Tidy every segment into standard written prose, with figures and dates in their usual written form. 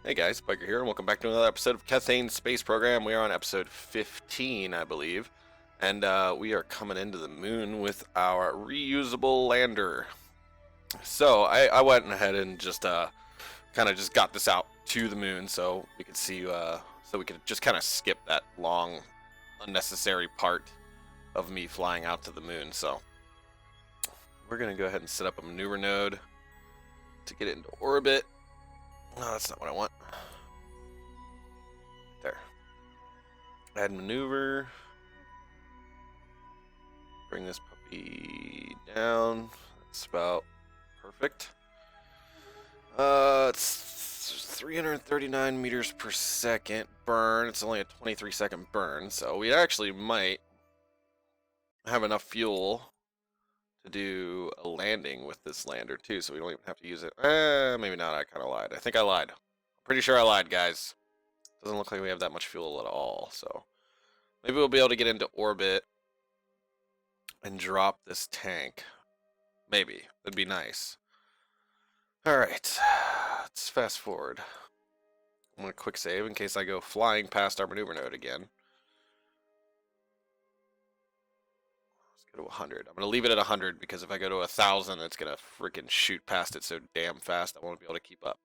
Hey guys, Pyker here, and welcome back to another episode of Kethane Space Program. We are on episode 15, I believe, and we are coming into the moon with our reusable lander. So I went ahead and just kind of just got this out to the moon so we could see, so we could just kind of skip that long, unnecessary part of me flying out to the moon. So we're gonna go ahead and set up a maneuver node to get it into orbit. No, that's not what I want. There. Add maneuver. Bring this puppy down. That's about perfect. It's 339 meters per second burn. It's only a 23-second burn, so we actually might have enough fuel to do a landing with this lander too, so we don't even have to use it. Maybe not. I kind of lied. I think I lied. Pretty sure I lied, guys. Doesn't look like we have that much fuel at all, so maybe we'll be able to get into orbit and drop this tank. Maybe. That'd be nice. Alright. Let's fast forward. I'm going to quick save in case I go flying past our maneuver node again. Let's go to 100. I'm going to leave it at 100 because if I go to 1,000, it's going to freaking shoot past it so damn fast I won't be able to keep up.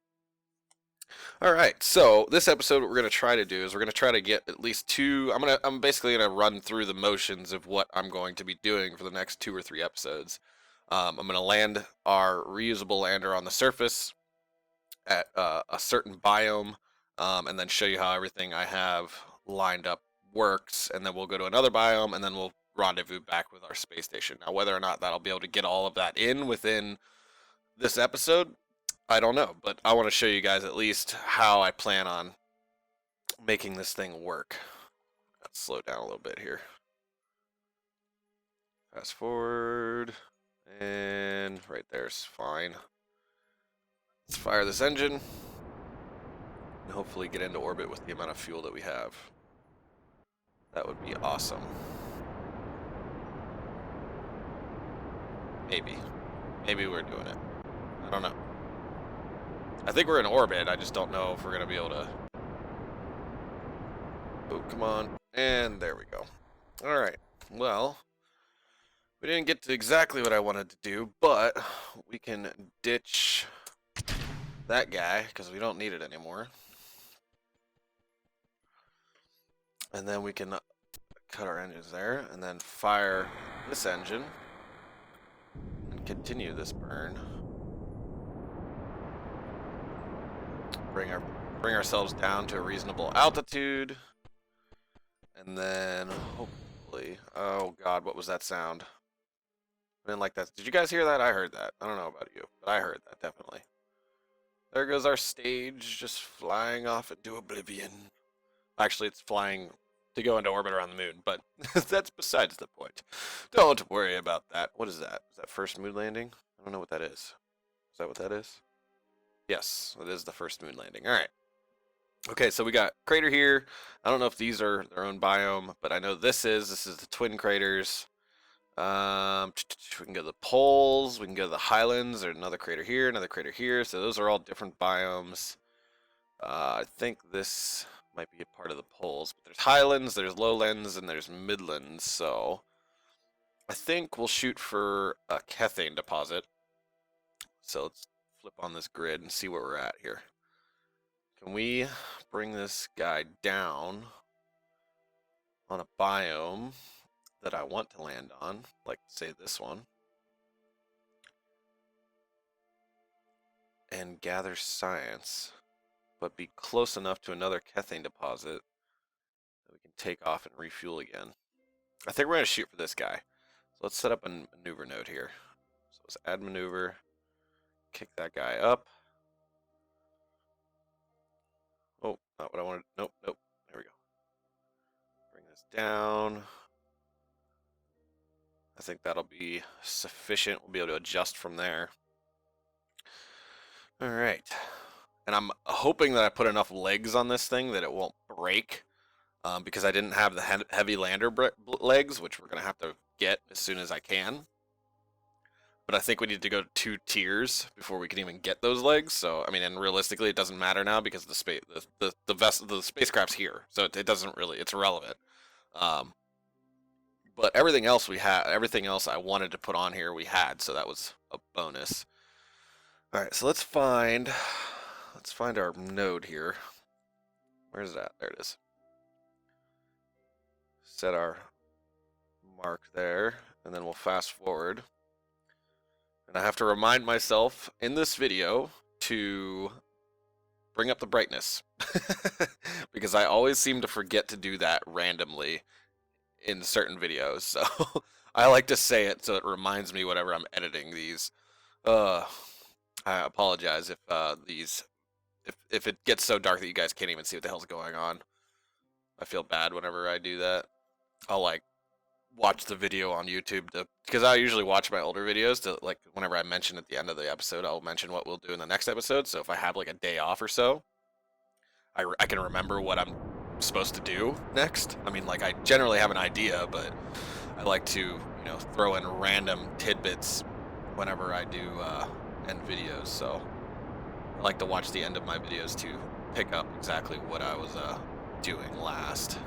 Alright, so this episode what we're going to try to do is we're going to try to get at least two. I'm basically going to run through the motions of what I'm going to be doing for the next 2 or 3 episodes. I'm going to land our reusable lander on the surface at a certain biome, and then show you how everything I have lined up works, and then we'll go to another biome, and then we'll rendezvous back with our space station. Now, whether or not that'll be able to get all of that in within this episode, I don't know, but I want to show you guys at least how I plan on making this thing work. Let's slow down a little bit here. Fast forward, and right there's fine. Let's fire this engine and hopefully get into orbit with the amount of fuel that we have. That would be awesome. Maybe. Maybe we're doing it. I don't know. I think we're in orbit. I just don't know if we're going to be able to... Oh, come on. And there we go. Alright. Well, we didn't get to exactly what I wanted to do, but we can ditch that guy because we don't need it anymore. And then we can cut our engines there and then fire this engine and continue this burn. Bring ourselves down to a reasonable altitude, and then hopefully, oh god, what was that sound? I didn't like that. Did you guys hear that? I heard that. I don't know about you, but I heard that definitely. There goes our stage, just flying off into oblivion. Actually, it's flying to go into orbit around the moon, but that's besides the point. Don't worry about that. What is that? Is that first moon landing? I don't know what that is. Is that what that is? Yes, it is the first moon landing. All right. Okay, so we got crater here. I don't know if these are their own biome, but I know this is the twin craters. We can go to the poles. We can go to the highlands. There's another crater here, another crater here. So those are all different biomes. I think this might be a part of the poles, but there's highlands, there's lowlands, and there's midlands. So I think we'll shoot for a Kethane deposit. So let's flip on this grid and see where we're at here. Can we bring this guy down on a biome that I want to land on, like say this one, and gather science, but be close enough to another Kethane deposit that we can take off and refuel again? I think we're going to shoot for this guy. So let's set up a maneuver node here. So let's add maneuver, kick that guy up. Oh, not what I wanted. Nope, nope. There we go. Bring this down. I think that'll be sufficient. We'll be able to adjust from there. All right. And I'm hoping that I put enough legs on this thing that it won't break, because I didn't have the heavy lander legs, which we're going to have to get as soon as I can. but I think we need to go 2 tiers before we can even get those legs. So I mean, and realistically, it doesn't matter now because the spacecraft's here, so it doesn't really, it's irrelevant. Um, but everything else we had, everything else I wanted to put on here we had, so that was a bonus. All right, so let's find our node here. Where's that? There it is. Set our mark there, and then we'll fast forward. And I have to remind myself in this video to bring up the brightness because I always seem to forget to do that randomly in certain videos. So I like to say it so it reminds me whenever I'm editing these. I apologize if if it gets so dark that you guys can't even see what the hell's going on. I feel bad whenever I do that. I'll like watch the video on YouTube because I usually watch my older videos to, like, whenever I mention at the end of the episode, I'll mention what we'll do in the next episode. So if I have like a day off or so, I can remember what I'm supposed to do next. I mean, like, I generally have an idea, but I like to, throw in random tidbits whenever I do end videos. So I like to watch the end of my videos to pick up exactly what I was doing last.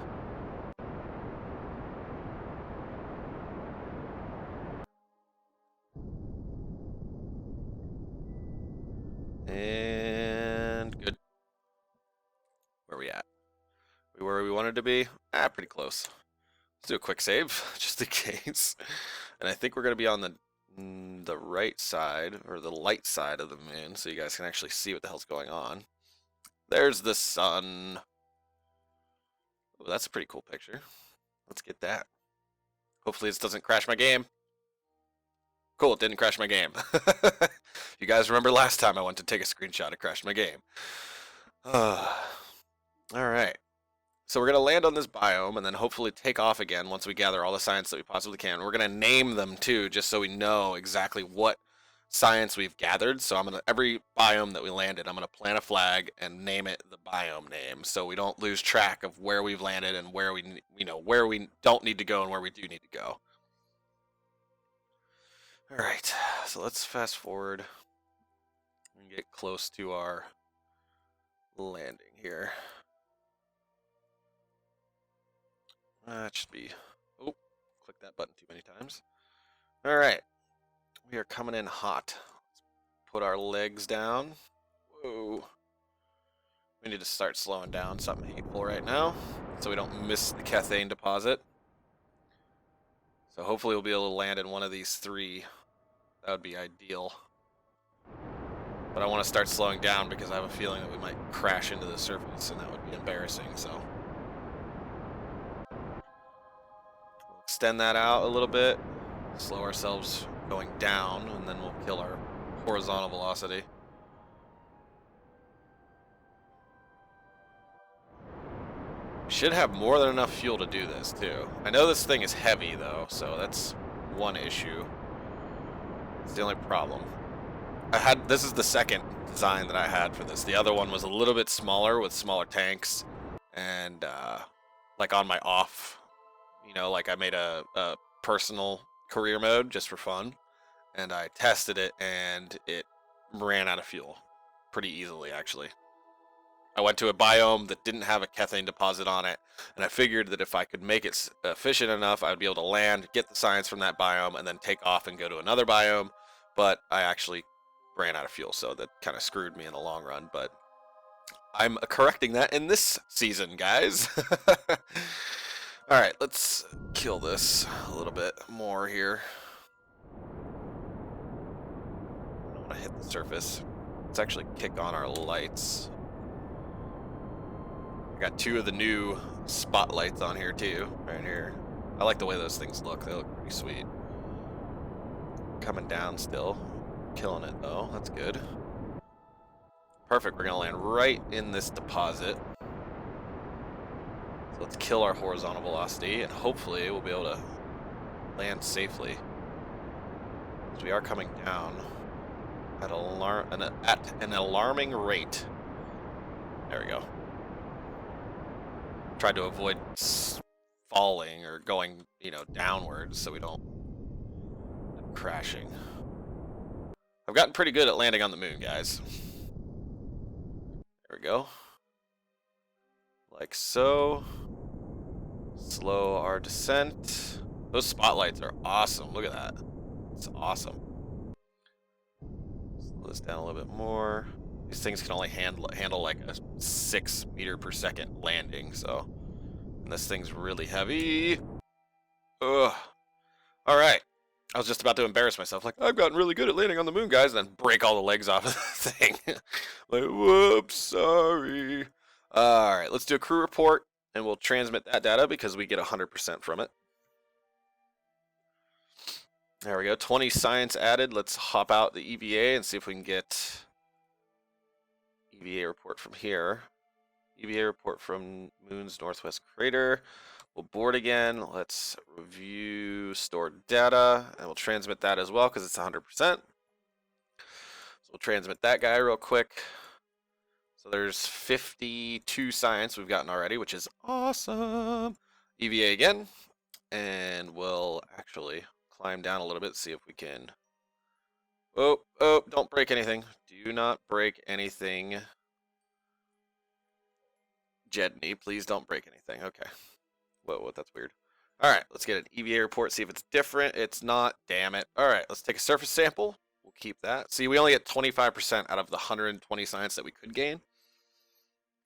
And good. Where are we at? We were where we wanted to be? Pretty close. Let's do a quick save, just in case. And I think we're going to be on the right side, or the light side of the moon, so you guys can actually see what the hell's going on. There's the sun. Oh, that's a pretty cool picture. Let's get that. Hopefully this doesn't crash my game. Cool, it didn't crash my game. You guys remember last time I went to take a screenshot, it crashed my game. Alright. So we're going to land on this biome and then hopefully take off again once we gather all the science that we possibly can. We're going to name them too, just so we know exactly what science we've gathered. So every biome that we landed, I'm going to plant a flag and name it the biome name, so we don't lose track of where we've landed and where we don't need to go and where we do need to go. All right, so let's fast forward and get close to our landing here. That should be, oh, click that button too many times. All right, we are coming in hot. Let's put our legs down. Whoa. We need to start slowing down, something hateful right now, so we don't miss the Kethane deposit. So hopefully we'll be able to land in one of these 3. That would be ideal. But I want to start slowing down because I have a feeling that we might crash into the surface, and that would be embarrassing, so. We'll extend that out a little bit, slow ourselves going down, and then we'll kill our horizontal velocity. We should have more than enough fuel to do this, too. I know this thing is heavy, though, so that's one issue. It's the only problem. This is the second design that I had for this. The other one was a little bit smaller with smaller tanks, and like on my off, like I made a personal career mode just for fun, and I tested it and it ran out of fuel pretty easily, actually. I went to a biome that didn't have a Kethane deposit on it, and I figured that if I could make it efficient enough, I would be able to land, get the science from that biome, and then take off and go to another biome. But I actually ran out of fuel, so that kind of screwed me in the long run. But I'm correcting that in this season, guys. Alright, let's kill this a little bit more here. I don't want to hit the surface. Let's actually kick on our lights. I got 2 of the new spotlights on here too, right here. I like the way those things look. They look pretty sweet. Coming down still. Killing it though. That's good. Perfect. We're going to land right in this deposit. So let's kill our horizontal velocity, and hopefully we'll be able to land safely. So we are coming down at an alarming rate. There we go. Tried to avoid falling or going, downwards so we don't end up crashing. I've gotten pretty good at landing on the moon, guys. There we go. Like so. Slow our descent. Those spotlights are awesome. Look at that. It's awesome. Slow this down a little bit more. These things can only handle like a 6 meter per second landing, so. And this thing's really heavy. Ugh. Alright. I was just about to embarrass myself. Like, I've gotten really good at landing on the moon, guys, and then break all the legs off of the thing. Like, whoops, sorry. Alright, let's do a crew report, and we'll transmit that data because we get 100% from it. There we go. 20 science added. Let's hop out the EVA and see if we can get EVA report from here. EVA report from Moon's northwest crater. We'll board again. Let's review stored data, and we'll transmit that as well because it's 100%. So we'll transmit that guy real quick. So there's 52 science we've gotten already, which is awesome. EVA again, and we'll actually climb down a little bit, see if we can. Oh, don't break anything. Do not break anything. Jedney, please don't break anything. Okay. Whoa, that's weird. All right, let's get an EVA report, see if it's different. It's not, damn it. All right, let's take a surface sample. We'll keep that. See, we only get 25% out of the 120 science that we could gain.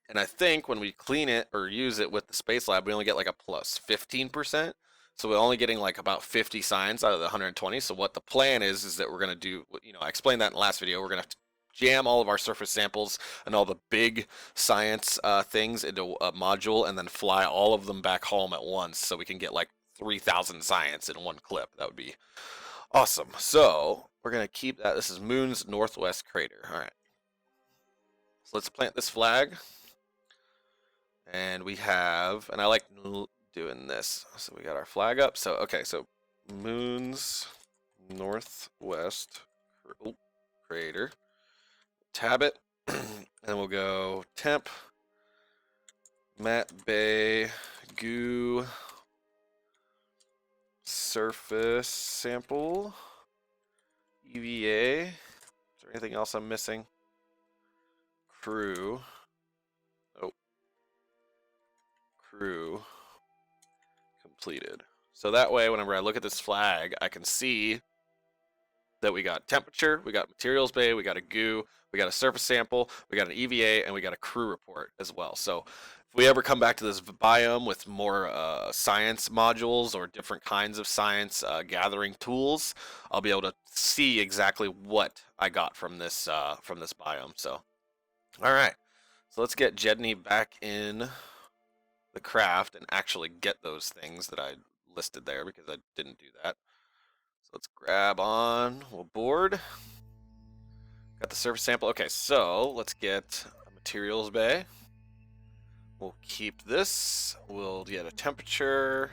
And I think when we clean it or use it with the Space Lab, we only get like a plus 15%. So we're only getting like about 50 science out of the 120. So what the plan is that we're going to do, I explained that in the last video. We're going to have to jam all of our surface samples and all the big science things into a module and then fly all of them back home at once so we can get like 3,000 science in one clip. That would be awesome. So we're going to keep that. This is Moon's northwest crater. All right. So let's plant this flag. And we have, and I like doing this. So we got our flag up. So, okay, so Moon's northwest crater. Tab it, and we'll go temp, mat bay, goo, surface sample, EVA. Is there anything else I'm missing? Crew. Oh. Crew completed. So that way, whenever I look at this flag, I can see that we got temperature, we got materials bay, we got a goo, we got a surface sample, we got an EVA, and we got a crew report as well. So if we ever come back to this biome with more science modules or different kinds of science gathering tools, I'll be able to see exactly what I got from this biome. So, all right, so let's get Jedney back in the craft and actually get those things that I listed there because I didn't do that. Let's grab on, we'll board. Got the surface sample. Okay, so let's get a materials bay. We'll keep this. We'll get a temperature.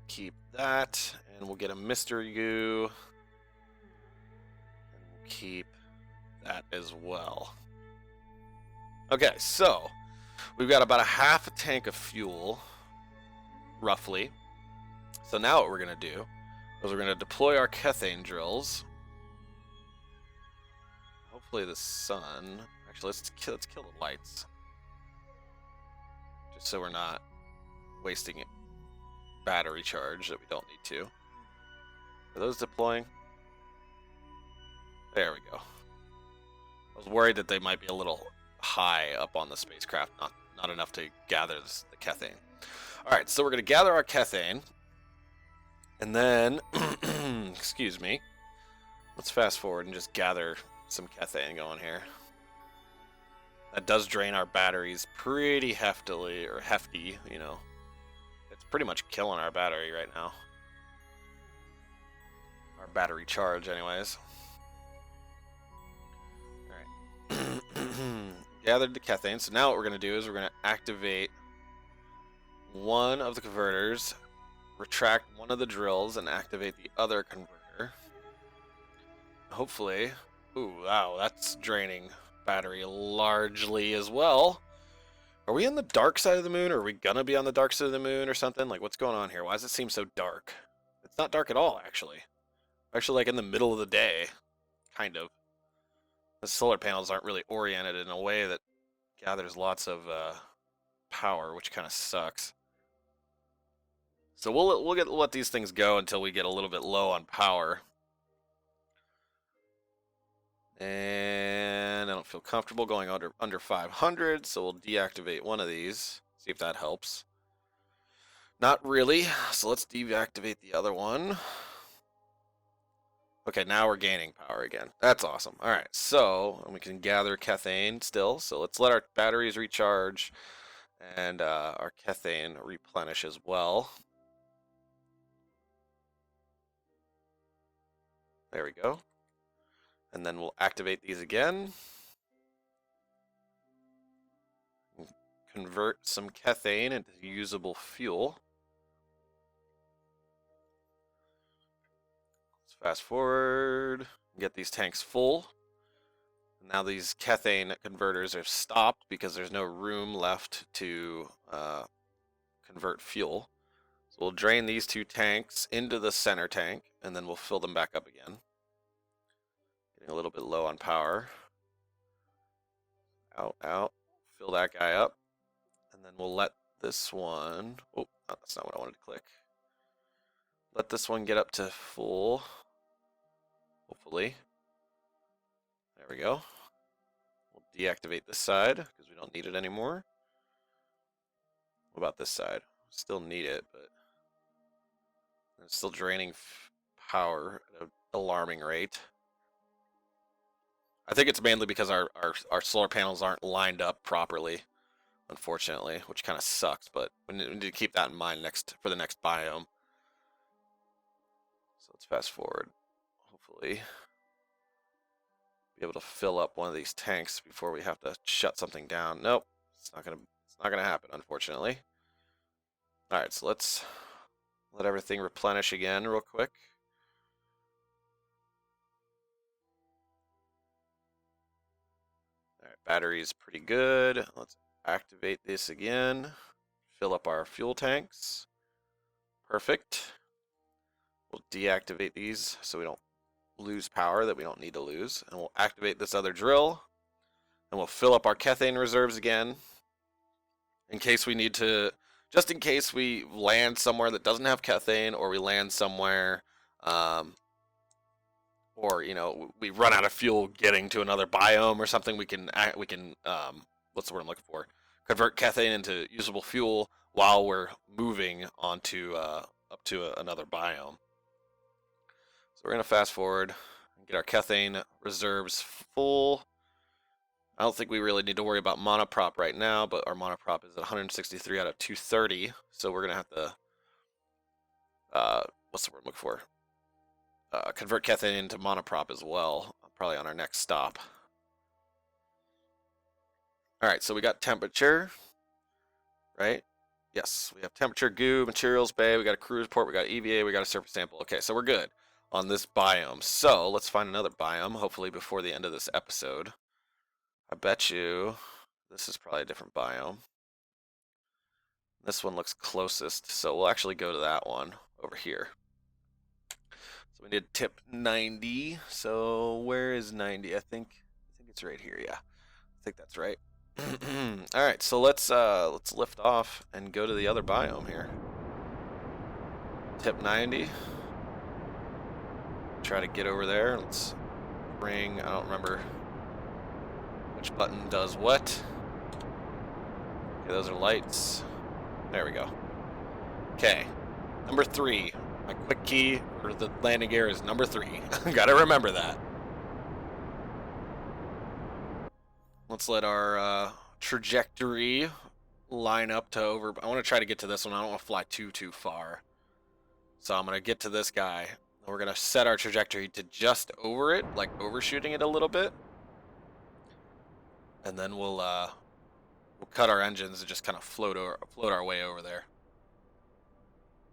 Keep that. And we'll get a mystery goo. And we'll keep that as well. Okay, so we've got about a half a tank of fuel, roughly. So now what we're going to do is we're going to deploy our Kethane drills. Hopefully the sun. Actually, let's kill the lights, just so we're not wasting battery charge that we don't need to. Are those deploying? There we go. I was worried that they might be a little high up on the spacecraft, not enough to gather the Kethane. All right, so we're going to gather our Kethane. And then, excuse me, let's fast forward and just gather some Kethane going here. That does drain our batteries pretty heftily, or hefty, It's pretty much killing our battery right now. Our battery charge, anyways. Alright. Gathered the Kethane. So now what we're going to do is we're going to activate one of the converters, retract one of the drills, and activate the other converter. Hopefully, ooh, wow, that's draining battery largely as well. Are we on the dark side of the moon, or are we gonna be on the dark side of the moon or something? Like, what's going on here? Why does it seem so dark? It's not dark at all, actually. Actually, like in the middle of the day. kind of. The solar panels aren't really oriented in a way that gathers lots of power, which kind of sucks. So we'll let these things go until we get a little bit low on power. And I don't feel comfortable going under 500, so we'll deactivate one of these. See if that helps. Not really, so let's deactivate the other one. Okay, now we're gaining power again. That's awesome. All right, so we can gather Kethane still. So let's let our batteries recharge and our Kethane replenish as well. There we go. And then we'll activate these again. Convert some Kethane into usable fuel. Let's fast forward. Get these tanks full. Now these Kethane converters are stopped because there's no room left to convert fuel. So we'll drain these two tanks into the center tank, and then we'll fill them back up again. Getting a little bit low on power. Out. Fill that guy up. And then we'll let this one... Oh, that's not what I wanted to click. Let this one get up to full. Hopefully. There we go. We'll deactivate this side because we don't need it anymore. What about this side? Still need it, but it's still draining power at an alarming rate. I think it's mainly because our solar panels aren't lined up properly, unfortunately, which kind of sucks, but we need to keep that in mind for the next biome. So let's fast forward. Hopefully be able to fill up one of these tanks before we have to shut something down. Nope, it's not gonna happen, unfortunately. All right, so let's let everything replenish again real quick. All right, battery's pretty good. Let's activate this again. Fill up our fuel tanks. Perfect. We'll deactivate these so we don't lose power that we don't need to lose. And we'll activate this other drill. And we'll fill up our Kethane reserves again. In case we need to... Just in case we land somewhere that doesn't have Kethane, or we land somewhere, or we run out of fuel getting to another biome or something, we can what's the word I'm looking for? Convert Kethane into usable fuel while we're moving onto up to another biome. So we're gonna fast forward and get our Kethane reserves full. I don't think we really need to worry about monoprop right now, but our monoprop is at 163 out of 230, so we're going to have to, what's the word I'm looking for? Convert Kethane into monoprop as well, probably on our next stop. All right, so we got temperature, right? Yes, we have temperature, goo, materials bay, we got a crew report, we got EVA, we got a surface sample. Okay, so we're good on this biome. So let's find another biome, hopefully before the end of this episode. I bet you this is probably a different biome. This one looks closest, so we'll actually go to that one over here. So we need tip 90. So where is 90? I think it's right here. Yeah, I think that's right. All right, so let's lift off and go to the other biome here. Tip 90. Try to get over there. Let's bring. I don't remember which button does what. Okay, those are lights. There we go. Okay, number 3. My quick key for the landing gear is number 3. Gotta remember that. Let's let our trajectory line up to over. I want to try to get to this one. I don't want to fly too far. So I'm gonna get to this guy. We're gonna set our trajectory to just over it, like overshooting it a little bit. And then we'll cut our engines and just kind of float our way over there.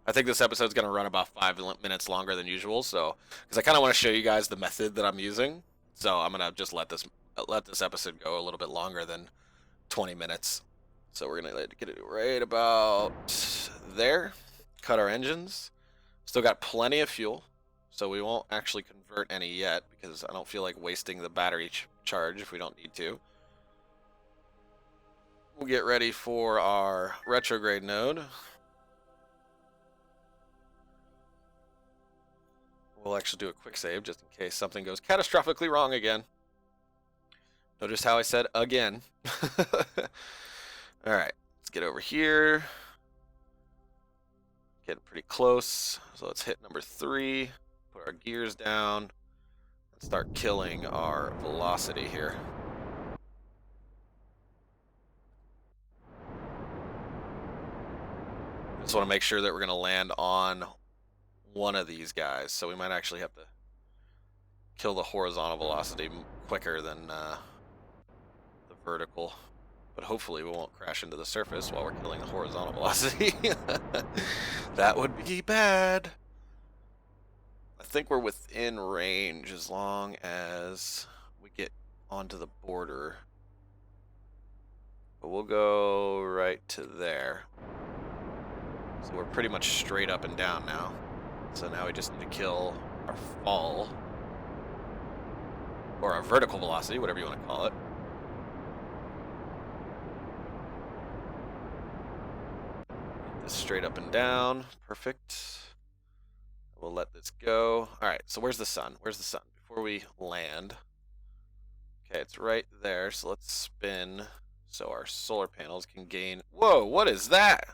I think this episode's going to run about 5 minutes longer than usual, so because I kind of want to show you guys the method that I'm using. So I'm going to just let this episode go a little bit longer than 20 minutes. So we're going to get it right about there. Cut our engines. Still got plenty of fuel. so we won't actually convert any yet because I don't feel like wasting the battery charge if we don't need to. We'll get ready for our retrograde node. We'll actually do a quick save just in case something goes catastrophically wrong again. Notice how I said again. Alright, let's get over here. Getting pretty close. So let's hit number 3. Put our gears down. And start killing our velocity here. Just want to make sure that we're going to land on one of these guys. So we might actually have to kill the horizontal velocity quicker than the vertical. But hopefully we won't crash into the surface while we're killing the horizontal velocity. That would be bad. I think we're within range as long as we get onto the border. But we'll go right to there. So we're pretty much straight up and down now. So now we just need to kill our fall. Or our vertical velocity, whatever you want to call it. Get this straight up and down. Perfect. We'll let this go. Alright, so where's the sun? Where's the sun? Before we land. Okay, it's right there. So let's spin so our solar panels can gain... Whoa, what is that?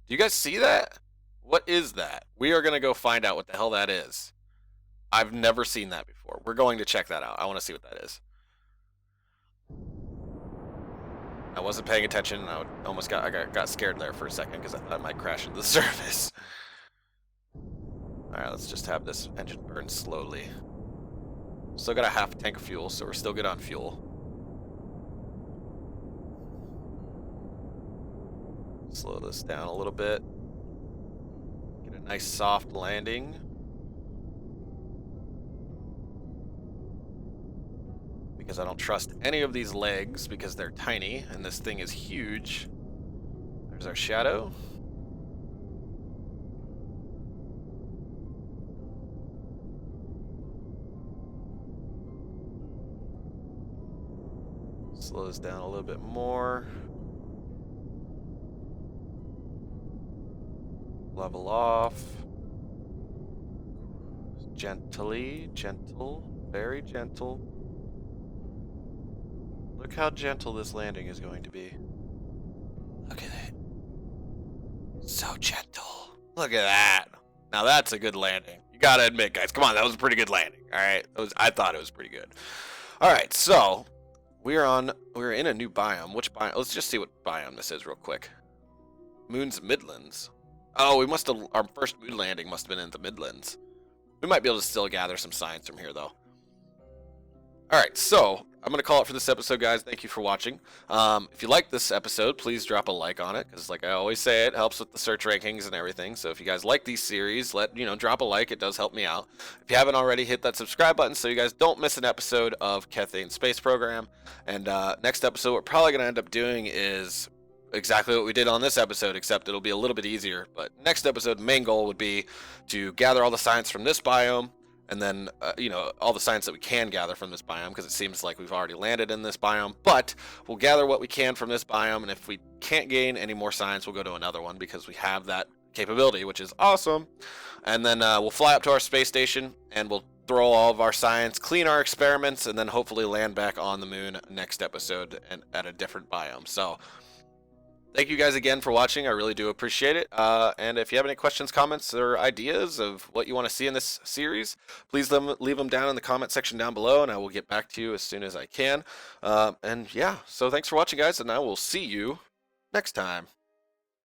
Do you guys see that? What is that? We are going to go find out what the hell that is. I've never seen that before. We're going to check that out. I want to see what that is. I wasn't paying attention. I almost got scared there for a second because I thought I might crash into the surface. Alright, let's just have this engine burn slowly. Still got a half tank of fuel, so we're still good on fuel. Slow this down a little bit. Get a nice soft landing. Because I don't trust any of these legs because they're tiny and this thing is huge. There's our shadow. Slow this down a little bit more. Level off. Gently, gentle, very gentle. Look how gentle this landing is going to be. Look at it. So gentle. Look at that. Now that's a good landing. You gotta admit, guys. Come on, that was a pretty good landing. Alright. I thought it was pretty good. Alright, so we're in a new biome. Which biome? Let's just see what biome this is real quick. Moon's Midlands. Oh, we must have, our first moon landing must have been in the Midlands. We might be able to still gather some science from here, though. Alright, so I'm going to call it for this episode, guys. Thank you for watching. If you like this episode, please drop a like on it, because like I always say, it helps with the search rankings and everything. So if you guys like these series, drop a like. It does help me out. If you haven't already, hit that subscribe button so you guys don't miss an episode of Kethane Space Program. And next episode, what we're probably going to end up doing is exactly what we did on this episode, except it'll be a little bit easier. But next episode, main goal would be to gather all the science from this biome. And then, all the science that we can gather from this biome, because it seems like we've already landed in this biome. But we'll gather what we can from this biome, and if we can't gain any more science, we'll go to another one, because we have that capability, which is awesome. And then we'll fly up to our space station, and we'll throw all of our science, clean our experiments, and then hopefully land back on the moon next episode and at a different biome. So thank you guys again for watching. I really do appreciate it. And if you have any questions, comments, or ideas of what you want to see in this series, please leave them down in the comment section down below, and I will get back to you as soon as I can. And yeah, so thanks for watching, guys, and I will see you next time.